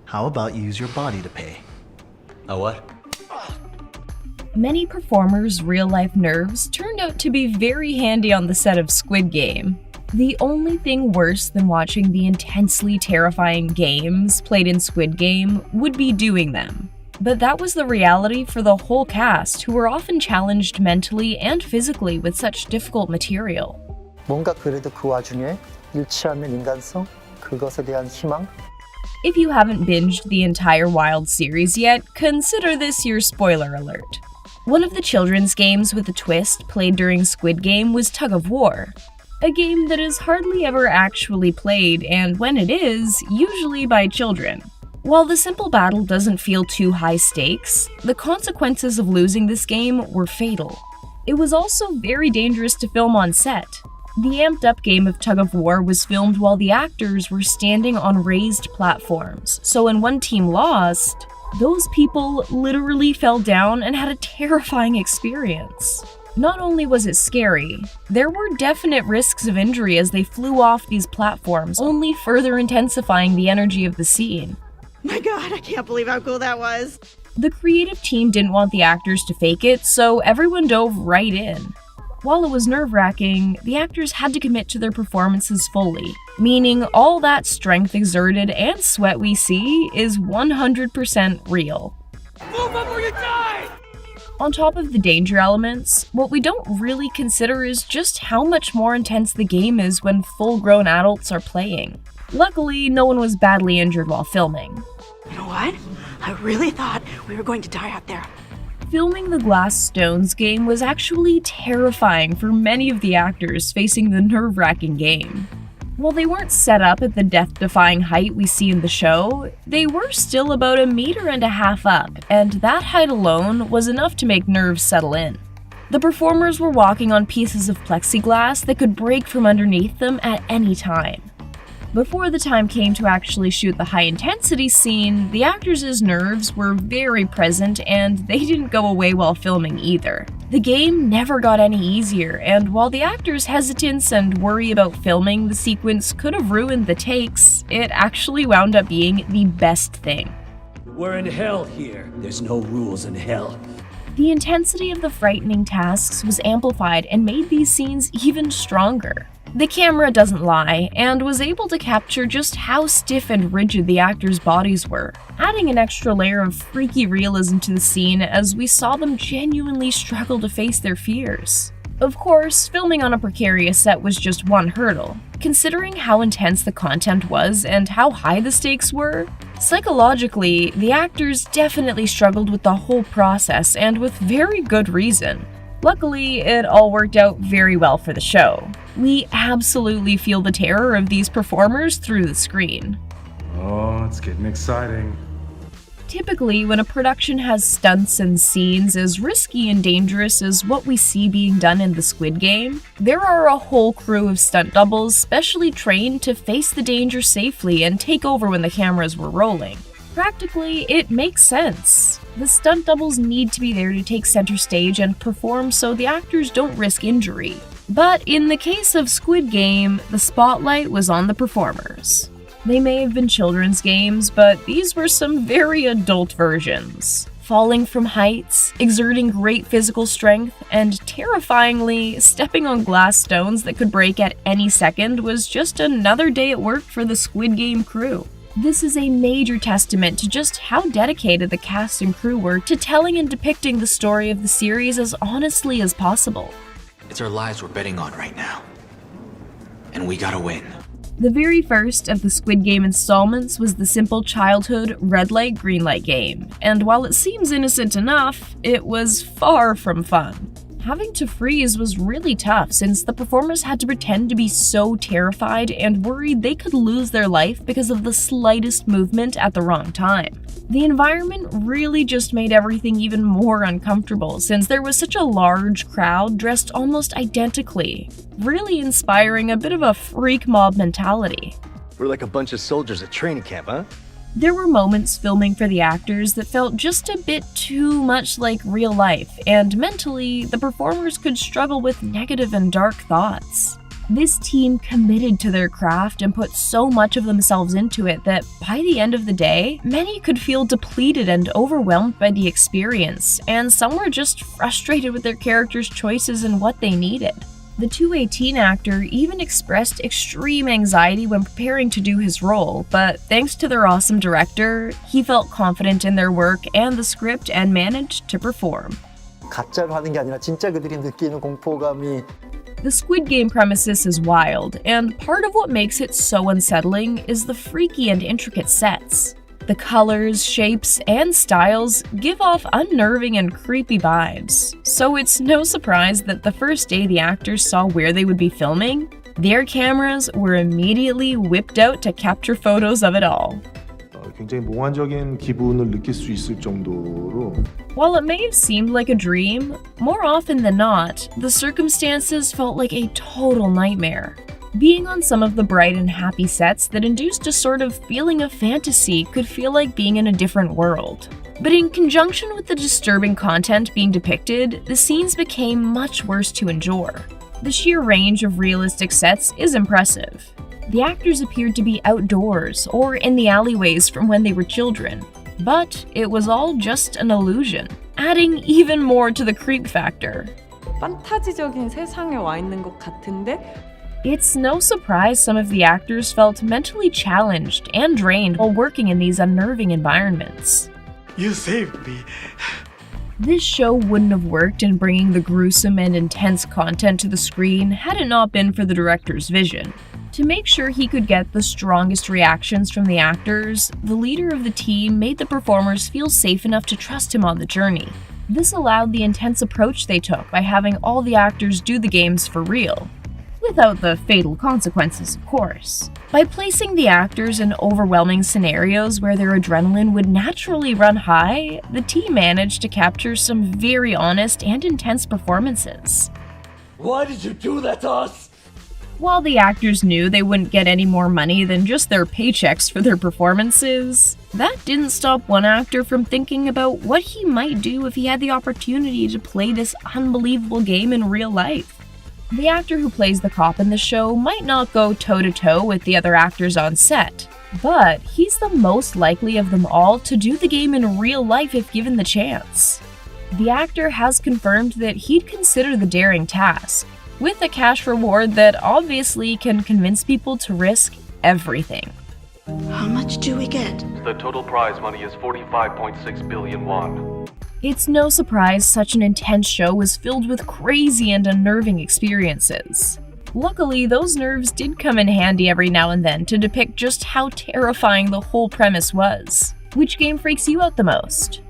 How about you use your body to pay? A what? Many performers' real-life nerves turned out to be very handy on the set of Squid Game. The only thing worse than watching the intensely terrifying games played in Squid Game would be doing them. But that was the reality for the whole cast, who were often challenged mentally and physically with such difficult material. 뭔가 그래도 그 와중에 잃지 않는 인간성, 그것에 대한 희망? If you haven't binged the entire Wild series yet, consider this your spoiler alert. One of the children's games with a twist played during Squid Game was Tug-of-War, a game that is hardly ever actually played, and when it is, usually by children. While the simple battle doesn't feel too high stakes, the consequences of losing this game were fatal. It was also very dangerous to film on set. The amped-up game of Tug-of-War was filmed while the actors were standing on raised platforms, so when one team lost, those people literally fell down and had a terrifying experience. Not only was it scary, there were definite risks of injury as they flew off these platforms, only further intensifying the energy of the scene. My god, I can't believe how cool that was! The creative team didn't want the actors to fake it, so everyone dove right in. While it was nerve-wracking, the actors had to commit to their performances fully, meaning all that strength exerted and sweat we see is 100% real. Move up or you die! On top of the danger elements, what we don't really consider is just how much more intense the game is when full-grown adults are playing. Luckily, no one was badly injured while filming. You know what? I really thought we were going to die out there. Filming the Glass Stones game was actually terrifying for many of the actors facing the nerve-wracking game. While they weren't set up at the death-defying height we see in the show, they were still about 1.5 meters up, and that height alone was enough to make nerves settle in. The performers were walking on pieces of plexiglass that could break from underneath them at any time. Before the time came to actually shoot the high-intensity scene, the actors' nerves were very present and they didn't go away while filming either. The game never got any easier, and while the actors' hesitance and worry about filming the sequence could have ruined the takes, it actually wound up being the best thing. We're in hell here. There's no rules in hell. The intensity of the frightening tasks was amplified and made these scenes even stronger. The camera doesn't lie, and was able to capture just how stiff and rigid the actors' bodies were, adding an extra layer of freaky realism to the scene as we saw them genuinely struggle to face their fears. Of course, filming on a precarious set was just one hurdle. Considering how intense the content was and how high the stakes were, psychologically, the actors definitely struggled with the whole process, and with very good reason. Luckily, it all worked out very well for the show. We absolutely feel the terror of these performers through the screen. Oh, it's getting exciting. Typically, when a production has stunts and scenes as risky and dangerous as what we see being done in the Squid Game, there are a whole crew of stunt doubles specially trained to face the danger safely and take over when the cameras were rolling. Practically, it makes sense. The stunt doubles need to be there to take center stage and perform so the actors don't risk injury. But in the case of Squid Game, the spotlight was on the performers. They may have been children's games, but these were some very adult versions. Falling from heights, exerting great physical strength, and terrifyingly, stepping on glass stones that could break at any second was just another day at work for the Squid Game crew. This is a major testament to just how dedicated the cast and crew were to telling and depicting the story of the series as honestly as possible. It's our lives we're betting on right now. And we gotta win. The very first of the Squid Game installments was the simple childhood red light, green light game, and while it seems innocent enough, it was far from fun. Having to freeze was really tough since the performers had to pretend to be so terrified and worried they could lose their life because of the slightest movement at the wrong time. The environment really just made everything even more uncomfortable since there was such a large crowd dressed almost identically, really inspiring a bit of a freak mob mentality. We're like a bunch of soldiers at training camp, huh? There were moments filming for the actors that felt just a bit too much like real life, and mentally, the performers could struggle with negative and dark thoughts. This team committed to their craft and put so much of themselves into it that by the end of the day, many could feel depleted and overwhelmed by the experience, and some were just frustrated with their characters' choices and what they needed. The 218 actor even expressed extreme anxiety when preparing to do his role, but thanks to their awesome director, he felt confident in their work and the script and managed to perform. 가짜로 하는 게 아니라 진짜 그들이 느끼는 공포감이 The Squid Game premises is wild, and part of what makes it so unsettling is the freaky and intricate sets. The colors, shapes, and styles give off unnerving and creepy vibes, so it's no surprise that the first day the actors saw where they would be filming, their cameras were immediately whipped out to capture photos of it all. 굉장히 몽환적인 기분을 느낄 수 있을 정도로 While it may have seemed like a dream, more often than not, the circumstances felt like a total nightmare. Being on some of the bright and happy sets that induced a sort of feeling of fantasy could feel like being in a different world. But in conjunction with the disturbing content being depicted, the scenes became much worse to endure. The sheer range of realistic sets is impressive. The actors appeared to be outdoors or in the alleyways from when they were children, but it was all just an illusion, adding even more to the creep factor. 판타지적인 세상에 와 있는 것 같은데? It's no surprise some of the actors felt mentally challenged and drained while working in these unnerving environments. You saved me. This show wouldn't have worked in bringing the gruesome and intense content to the screen had it not been for the director's vision. To make sure he could get the strongest reactions from the actors, the leader of the team made the performers feel safe enough to trust him on the journey. This allowed the intense approach they took by having all the actors do the games for real. Without the fatal consequences, of course. By placing the actors in overwhelming scenarios where their adrenaline would naturally run high, the team managed to capture some very honest and intense performances. Why did you do that to us? While the actors knew they wouldn't get any more money than just their paychecks for their performances, that didn't stop one actor from thinking about what he might do if he had the opportunity to play this unbelievable game in real life. The actor who plays the cop in the show might not go toe-to-toe with the other actors on set, but he's the most likely of them all to do the game in real life if given the chance. The actor has confirmed that he'd consider the daring task, with a cash reward that obviously can convince people to risk everything. How much do we get? The total prize money is 45.6 billion won. It's no surprise such an intense show was filled with crazy and unnerving experiences. Luckily, those nerves did come in handy every now and then to depict just how terrifying the whole premise was. Which game freaks you out the most?